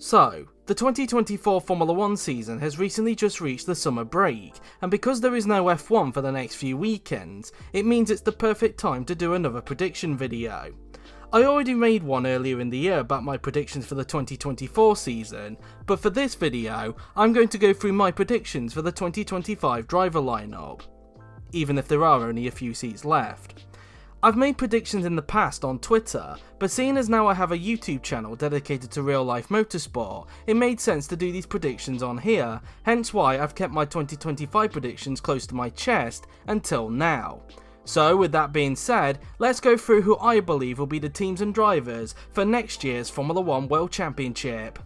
So, the 2024 Formula 1 season has recently just reached the summer break, and because there is no F1 for the next few weekends, it means it's the perfect time to do another prediction video. I already made one earlier in the year about my predictions for the 2024 season, but for this video, I'm going to go through my predictions for the 2025 driver lineup, even if there are only a few seats left. I've made predictions in the past on Twitter, but seeing as now I have a YouTube channel dedicated to real life motorsport, it made sense to do these predictions on here, hence why I've kept my 2025 predictions close to my chest until now. So with that being said, let's go through who I believe will be the teams and drivers for next year's Formula 1 World Championship.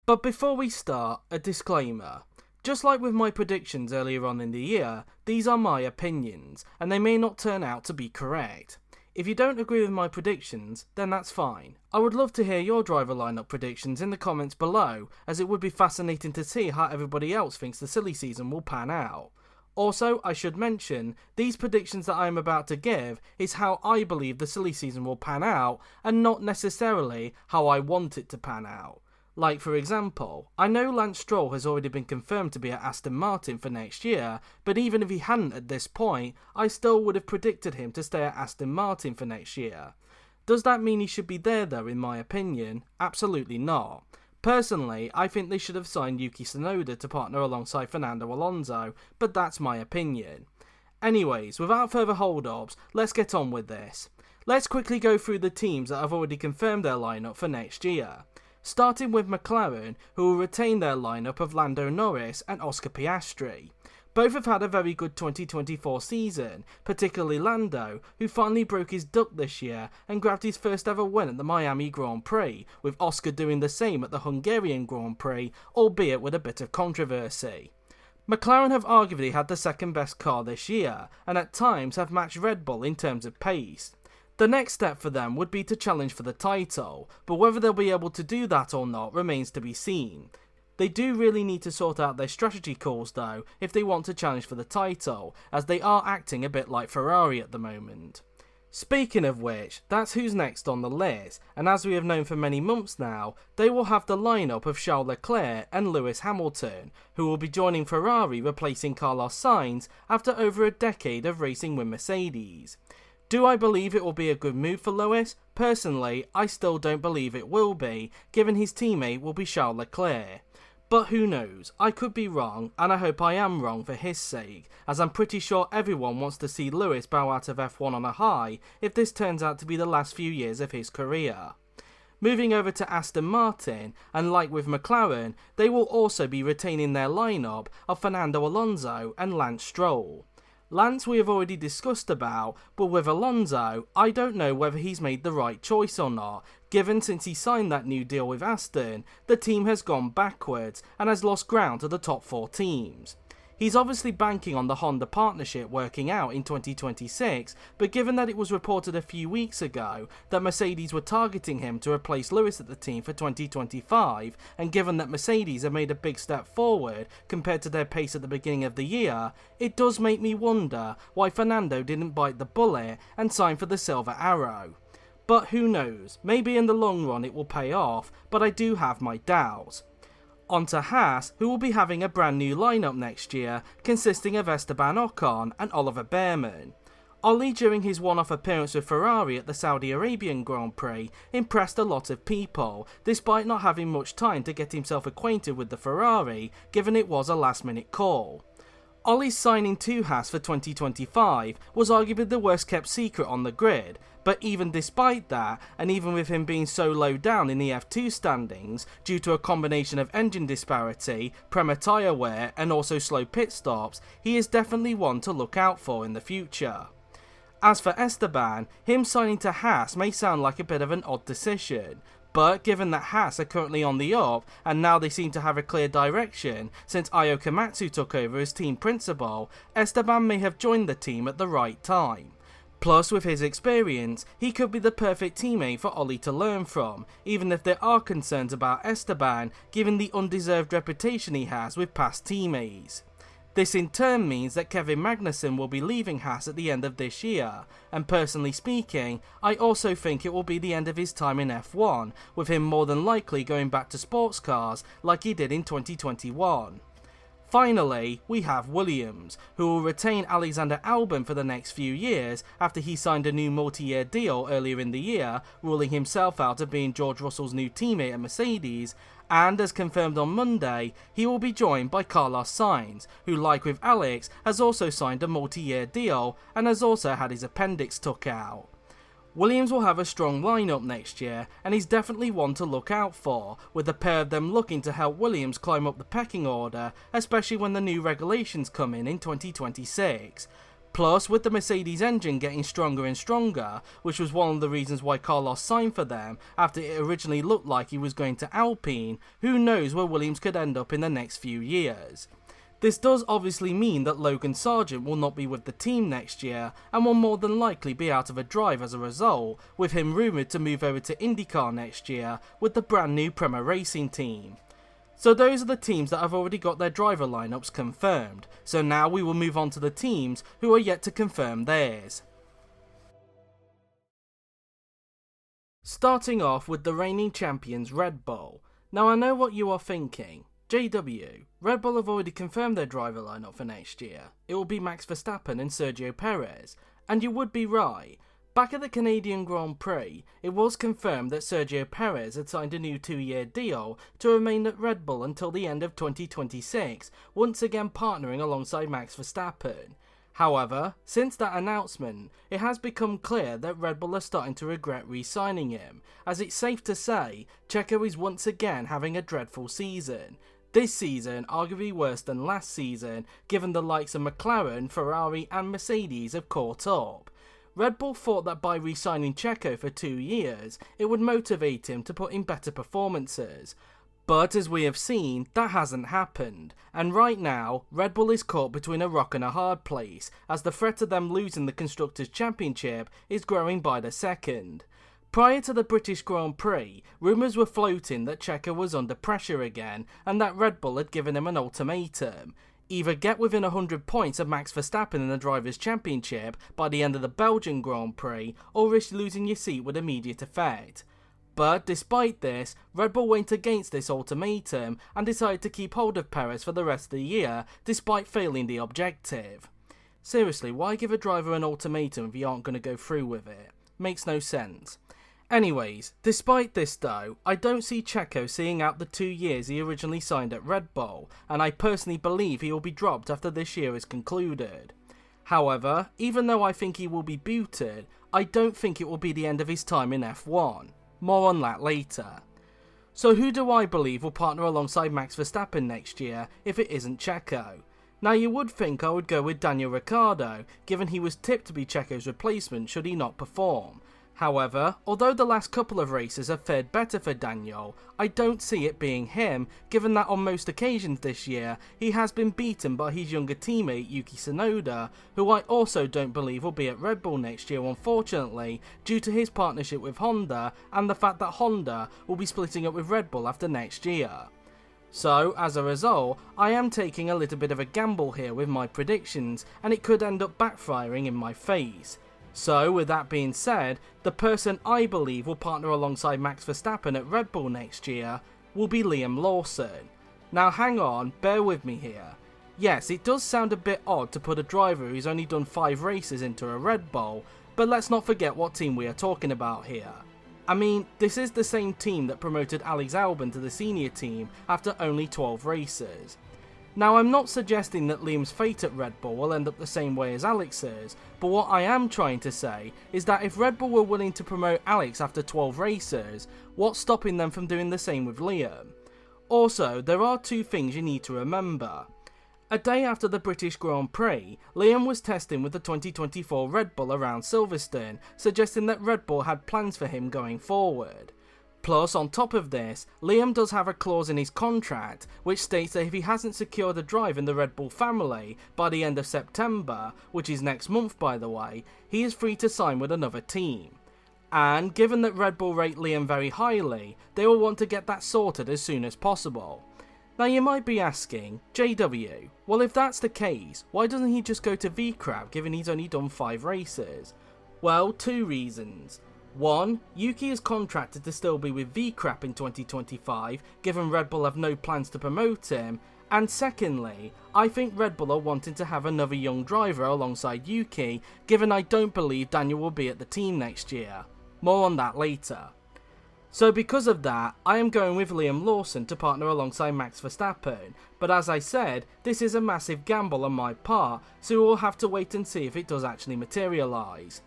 But before we start, a disclaimer. Just like with my predictions earlier on in the year, these are my opinions, and they may not turn out to be correct. If you don't agree with my predictions, then that's fine. I would love to hear your driver lineup predictions in the comments below, as it would be fascinating to see how everybody else thinks the silly season will pan out. Also, I should mention, these predictions that I am about to give is how I believe the silly season will pan out, and not necessarily how I want it to pan out. Like for example, I know Lance Stroll has already been confirmed to be at Aston Martin for next year, but even if he hadn't at this point, I still would have predicted him to stay at Aston Martin for next year. Does that mean he should be there though in my opinion? Absolutely not. Personally, I think they should have signed Yuki Tsunoda to partner alongside Fernando Alonso, but that's my opinion. Anyways, without further hold-ups, let's get on with this. Let's quickly go through the teams that have already confirmed their lineup for next year. Starting with McLaren, who will retain their lineup of Lando Norris and Oscar Piastri. Both have had a very good 2024 season, particularly Lando, who finally broke his duck this year and grabbed his first ever win at the Miami Grand Prix, with Oscar doing the same at the Hungarian Grand Prix, albeit with a bit of controversy. McLaren have arguably had the second best car this year, and at times have matched Red Bull in terms of pace. The next step for them would be to challenge for the title, but whether they'll be able to do that or not remains to be seen. They do really need to sort out their strategy calls though if they want to challenge for the title, as they are acting a bit like Ferrari at the moment. Speaking of which, that's who's next on the list, and as we have known for many months now, they will have the lineup of Charles Leclerc and Lewis Hamilton, who will be joining Ferrari replacing Carlos Sainz after over a decade of racing with Mercedes. Do I believe it will be a good move for Lewis? Personally, I still don't believe it will be, given his teammate will be Charles Leclerc. But who knows, I could be wrong, and I hope I am wrong for his sake, as I'm pretty sure everyone wants to see Lewis bow out of F1 on a high if this turns out to be the last few years of his career. Moving over to Aston Martin, and like with McLaren, they will also be retaining their lineup of Fernando Alonso and Lance Stroll. Lance we have already discussed about, but with Alonso, I don't know whether he's made the right choice or not, given since he signed that new deal with Aston, the team has gone backwards and has lost ground to the top 4 teams. He's obviously banking on the Honda partnership working out in 2026, but given that it was reported a few weeks ago that Mercedes were targeting him to replace Lewis at the team for 2025, and given that Mercedes have made a big step forward compared to their pace at the beginning of the year, it does make me wonder why Fernando didn't bite the bullet and sign for the Silver Arrow. But who knows, maybe in the long run it will pay off, but I do have my doubts. On to Haas, who will be having a brand new lineup next year, consisting of Esteban Ocon and Oliver Bearman. Ollie, during his one-off appearance with Ferrari at the Saudi Arabian Grand Prix, impressed a lot of people, despite not having much time to get himself acquainted with the Ferrari, given it was a last-minute call. Ollie's signing to Haas for 2025 was arguably the worst kept secret on the grid, but even despite that, and even with him being so low down in the F2 standings due to a combination of engine disparity, Prema tyre wear and also slow pit stops, he is definitely one to look out for in the future. As for Esteban, him signing to Haas may sound like a bit of an odd decision, but given that Haas are currently on the up, and now they seem to have a clear direction since Ayo Komatsu took over as team principal, Esteban may have joined the team at the right time. Plus, with his experience, he could be the perfect teammate for Ollie to learn from, even if there are concerns about Esteban given the undeserved reputation he has with past teammates. This in turn means that Kevin Magnussen will be leaving Haas at the end of this year, and personally speaking, I also think it will be the end of his time in F1, with him more than likely going back to sports cars like he did in 2021. Finally, we have Williams, who will retain Alexander Albon for the next few years after he signed a new multi-year deal earlier in the year, ruling himself out of being George Russell's new teammate at Mercedes, and as confirmed on Monday, he will be joined by Carlos Sainz, who like with Alex, has also signed a multi-year deal and has also had his appendix took out. Williams will have a strong lineup next year, and he's definitely one to look out for, with the pair of them looking to help Williams climb up the pecking order, especially when the new regulations come in 2026. Plus, with the Mercedes engine getting stronger and stronger, which was one of the reasons why Carlos signed for them after it originally looked like he was going to Alpine, who knows where Williams could end up in the next few years. This does obviously mean that Logan Sargent will not be with the team next year and will more than likely be out of a drive as a result, with him rumoured to move over to IndyCar next year with the brand new Prema Racing team. So those are the teams that have already got their driver lineups confirmed, so now we will move on to the teams who are yet to confirm theirs. Starting off with the reigning champions Red Bull. Now I know what you are thinking. JW, Red Bull have already confirmed their driver lineup for next year. It will be Max Verstappen and Sergio Perez. And you would be right. Back at the Canadian Grand Prix, it was confirmed that Sergio Perez had signed a new 2-year deal to remain at Red Bull until the end of 2026, once again partnering alongside Max Verstappen. However, since that announcement, it has become clear that Red Bull are starting to regret re-signing him, as it's safe to say Checo is once again having a dreadful season. This season arguably worse than last season, given the likes of McLaren, Ferrari and Mercedes have caught up. Red Bull thought that by re-signing Checo for 2 years, it would motivate him to put in better performances. But as we have seen, that hasn't happened, and right now, Red Bull is caught between a rock and a hard place, as the threat of them losing the Constructors' Championship is growing by the second. Prior to the British Grand Prix, rumours were floating that Checo was under pressure again, and that Red Bull had given him an ultimatum. Either get within 100 points of Max Verstappen in the Drivers' Championship by the end of the Belgian Grand Prix, or risk losing your seat with immediate effect. But despite this, Red Bull went against this ultimatum and decided to keep hold of Perez for the rest of the year, despite failing the objective. Seriously, why give a driver an ultimatum if you aren't going to go through with it? Makes no sense. Anyways, despite this though, I don't see Checo seeing out the 2 years he originally signed at Red Bull, and I personally believe he will be dropped after this year is concluded. However, even though I think he will be booted, I don't think it will be the end of his time in F1. More on that later. So who do I believe will partner alongside Max Verstappen next year if it isn't Checo? Now you would think I would go with Daniel Ricciardo, given he was tipped to be Checo's replacement should he not perform. However, although the last couple of races have fared better for Daniel, I don't see it being him, given that on most occasions this year, he has been beaten by his younger teammate Yuki Tsunoda, who I also don't believe will be at Red Bull next year unfortunately, due to his partnership with Honda and the fact that Honda will be splitting up with Red Bull after next year. So, as a result, I am taking a little bit of a gamble here with my predictions, and it could end up backfiring in my face. So, with that being said, the person I believe will partner alongside Max Verstappen at Red Bull next year will be Liam Lawson. Now hang on, bear with me here. Yes, it does sound a bit odd to put a driver who's only done 5 races into a Red Bull, but let's not forget what team we are talking about here. I mean, this is the same team that promoted Alex Albon to the senior team after only 12 races. Now, I'm not suggesting that Liam's fate at Red Bull will end up the same way as Alex's, but what I am trying to say is that if Red Bull were willing to promote Alex after 12 races, what's stopping them from doing the same with Liam? Also, there are 2 things you need to remember. A day after the British Grand Prix, Liam was testing with the 2024 Red Bull around Silverstone, suggesting that Red Bull had plans for him going forward. Plus, on top of this, Liam does have a clause in his contract which states that if he hasn't secured a drive in the Red Bull family by the end of September, which is next month by the way, he is free to sign with another team. And given that Red Bull rate Liam very highly, they will want to get that sorted as soon as possible. Now you might be asking, JW, well if that's the case, why doesn't he just go to VCRAP given he's only done 5 races? Well, 2 reasons. 1. Yuki is contracted to still be with VCRAP in 2025, given Red Bull have no plans to promote him, and secondly, I think Red Bull are wanting to have another young driver alongside Yuki, given I don't believe Daniel will be at the team next year. More on that later. So because of that, I am going with Liam Lawson to partner alongside Max Verstappen, but as I said, this is a massive gamble on my part, so we'll have to wait and see if it does actually materialise.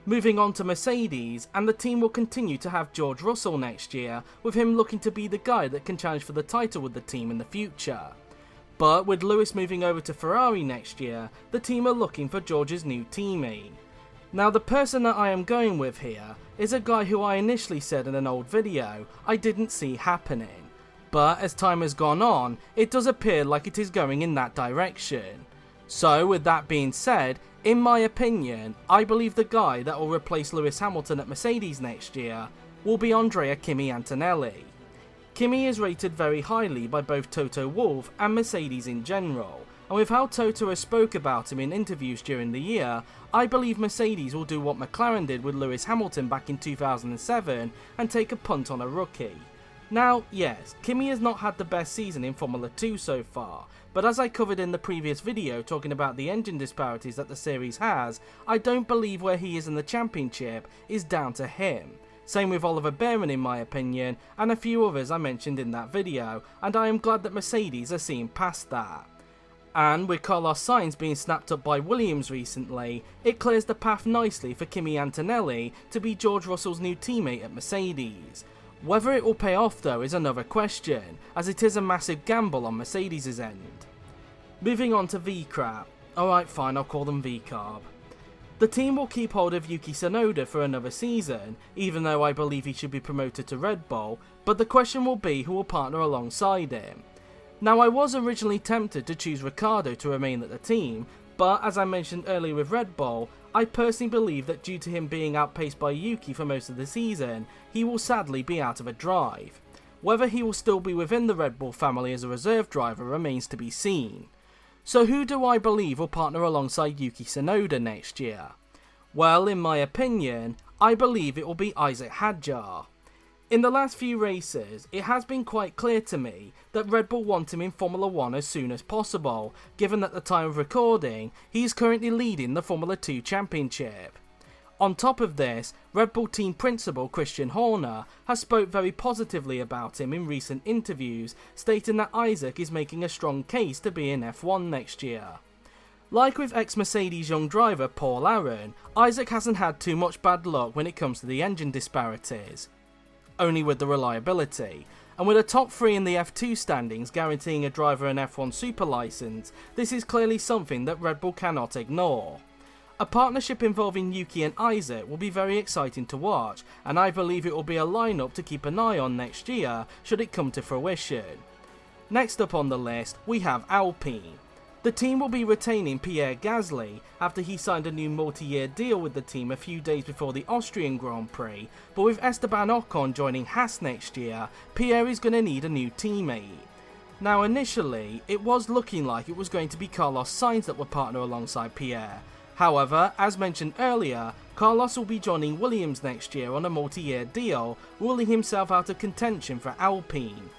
Moving on to Mercedes, and the team will continue to have George Russell next year, with him looking to be the guy that can challenge for the title with the team in the future. But with Lewis moving over to Ferrari next year, the team are looking for George's new teammate. Now the person that I am going with here is a guy who I initially said in an old video I didn't see happening, but as time has gone on, it does appear like it is going in that direction. So with that being said, in my opinion, I believe the guy that will replace Lewis Hamilton at Mercedes next year will be Andrea Kimi Antonelli. Kimi is rated very highly by both Toto Wolff and Mercedes in general, and with how Toto has spoke about him in interviews during the year, I believe Mercedes will do what McLaren did with Lewis Hamilton back in 2007 and take a punt on a rookie. Now, yes, Kimi has not had the best season in Formula 2 so far, but as I covered in the previous video talking about the engine disparities that the series has, I don't believe where he is in the championship is down to him. Same with Oliver Behrman in my opinion, and a few others I mentioned in that video, and I am glad that Mercedes are seeing past that. And with Carlos Sainz being snapped up by Williams recently, it clears the path nicely for Kimi Antonelli to be George Russell's new teammate at Mercedes. Whether it will pay off though is another question, as it is a massive gamble on Mercedes' end. Moving on to VCRAP. Alright fine, I'll call them VCARB. The team will keep hold of Yuki Tsunoda for another season, even though I believe he should be promoted to Red Bull, but the question will be who will partner alongside him. Now I was originally tempted to choose Ricciardo to remain at the team, but as I mentioned earlier with Red Bull, I personally believe that due to him being outpaced by Yuki for most of the season, he will sadly be out of a drive. Whether he will still be within the Red Bull family as a reserve driver remains to be seen. So who do I believe will partner alongside Yuki Tsunoda next year? Well, in my opinion, I believe it will be Isaac Hadjar. In the last few races, it has been quite clear to me that Red Bull want him in Formula 1 as soon as possible, given that at the time of recording, he is currently leading the Formula 2 Championship. On top of this, Red Bull team principal Christian Horner has spoke very positively about him in recent interviews, stating that Isaac is making a strong case to be in F1 next year. Like with ex-Mercedes young driver Paul Aaron, Isaac hasn't had too much bad luck when it comes to the engine disparities, only with the reliability, and with a top 3 in the F2 standings guaranteeing a driver an F1 super license, this is clearly something that Red Bull cannot ignore. A partnership involving Yuki and Isaac will be very exciting to watch, and I believe it will be a lineup to keep an eye on next year should it come to fruition. Next up on the list, we have Alpine. The team will be retaining Pierre Gasly after he signed a new multi-year deal with the team a few days before the Austrian Grand Prix, but with Esteban Ocon joining Haas next year, Pierre is going to need a new teammate. Now initially, it was looking like it was going to be Carlos Sainz that would partner alongside Pierre. However, as mentioned earlier, Carlos will be joining Williams next year on a multi-year deal, ruling himself out of contention for Alpine.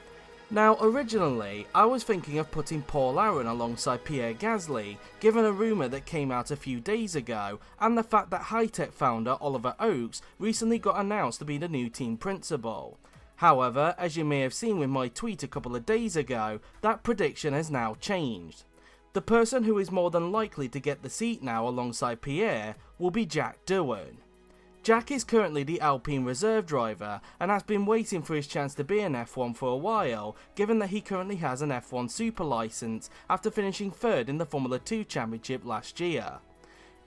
Now originally, I was thinking of putting Paul Aaron alongside Pierre Gasly, given a rumour that came out a few days ago, and the fact that Hi-Tech founder Oliver Oakes recently got announced to be the new team principal. However, as you may have seen with my tweet a couple of days ago, that prediction has now changed. The person who is more than likely to get the seat now alongside Pierre will be Jack Doohan. Jack is currently the Alpine reserve driver and has been waiting for his chance to be in F1 for a while, given that he currently has an F1 super license after finishing 3rd in the Formula 2 Championship last year.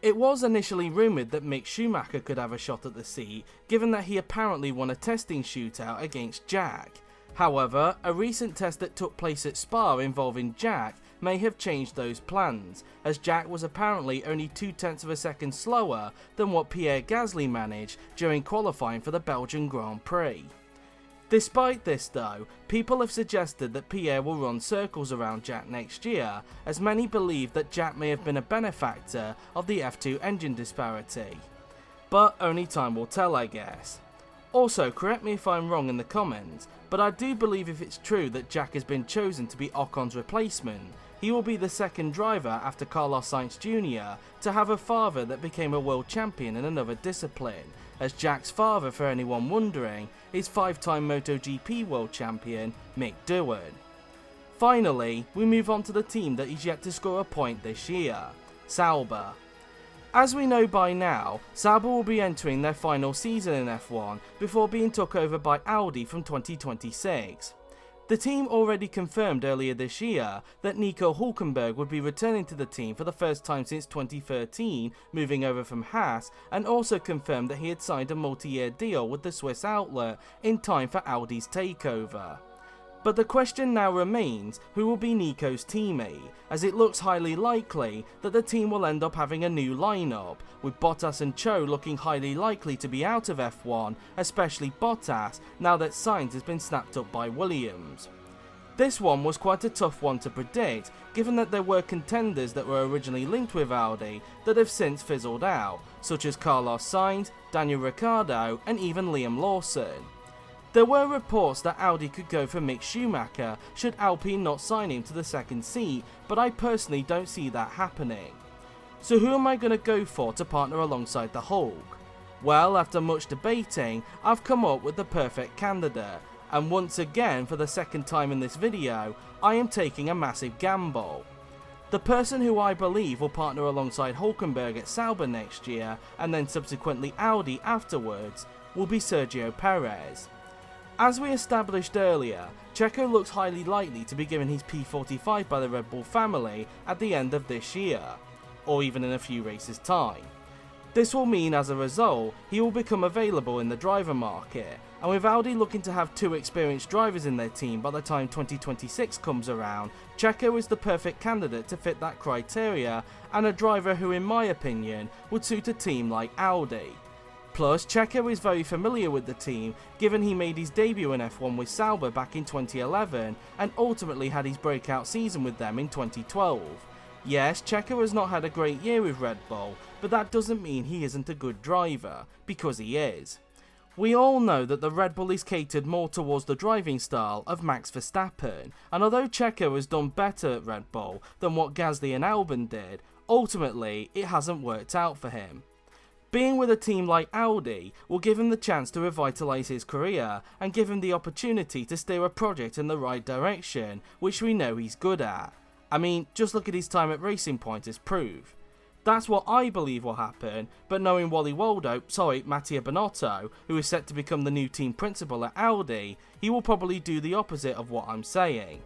It was initially rumoured that Mick Schumacher could have a shot at the seat, given that he apparently won a testing shootout against Jack. However, a recent test that took place at Spa involving Jack may have changed those plans, as Jack was apparently only 0.2 of a second slower than what Pierre Gasly managed during qualifying for the Belgian Grand Prix. Despite this though, people have suggested that Pierre will run circles around Jack next year, as many believe that Jack may have been a benefactor of the F2 engine disparity. But only time will tell, I guess. Also, correct me if I'm wrong in the comments, but I do believe if it's true that Jack has been chosen to be Ocon's replacement, he will be the second driver after Carlos Sainz Jr. to have a father that became a world champion in another discipline, as Jack's father, for anyone wondering, is 5-time MotoGP world champion Mick Doohan. Finally, we move on to the team that is yet to score a point this year, Saba. As we know by now, Saba will be entering their final season in F1 before being took over by Audi from 2026. The team already confirmed earlier this year that Nico Hülkenberg would be returning to the team for the first time since 2013, moving over from Haas, and also confirmed that he had signed a multi-year deal with the Swiss outlet in time for Audi's takeover. But the question now remains who will be Nico's teammate, as it looks highly likely that the team will end up having a new lineup, with Bottas and Cho looking highly likely to be out of F1, especially Bottas, now that Sainz has been snapped up by Williams. This one was quite a tough one to predict, given that there were contenders that were originally linked with Audi that have since fizzled out, such as Carlos Sainz, Daniel Ricciardo, and even Liam Lawson. There were reports that Audi could go for Mick Schumacher should Alpine not sign him to the second seat, but I personally don't see that happening. So who am I going to go for to partner alongside the Hulk? Well, after much debating, I've come up with the perfect candidate, and once again for the second time in this video, I am taking a massive gamble. The person who I believe will partner alongside Hülkenberg at Sauber next year, and then subsequently Audi afterwards, will be Sergio Perez. As we established earlier, Checo looks highly likely to be given his P45 by the Red Bull family at the end of this year, or even in a few races' time. This will mean as a result, he will become available in the driver market, and with Audi looking to have 2 experienced drivers in their team by the time 2026 comes around, Checo is the perfect candidate to fit that criteria, and a driver who in my opinion would suit a team like Audi. Plus, Checo is very familiar with the team, given he made his debut in F1 with Sauber back in 2011, and ultimately had his breakout season with them in 2012. Yes, Checo has not had a great year with Red Bull, but that doesn't mean he isn't a good driver, because he is. We all know that the Red Bull is catered more towards the driving style of Max Verstappen, and although Checo has done better at Red Bull than what Gasly and Albon did, ultimately it hasn't worked out for him. Being with a team like Audi will give him the chance to revitalise his career and give him the opportunity to steer a project in the right direction, which we know he's good at. I mean, just look at his time at Racing Point as proof. That's what I believe will happen, but knowing Mattia Binotto, who is set to become the new team principal at Audi, he will probably do the opposite of what I'm saying.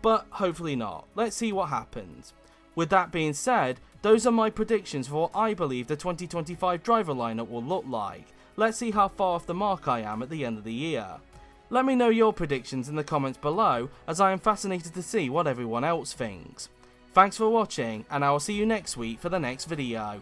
But hopefully not. Let's see what happens. With that being said, those are my predictions for what I believe the 2025 driver lineup will look like. Let's see how far off the mark I am at the end of the year. Let me know your predictions in the comments below, as I am fascinated to see what everyone else thinks. Thanks for watching, and I will see you next week for the next video.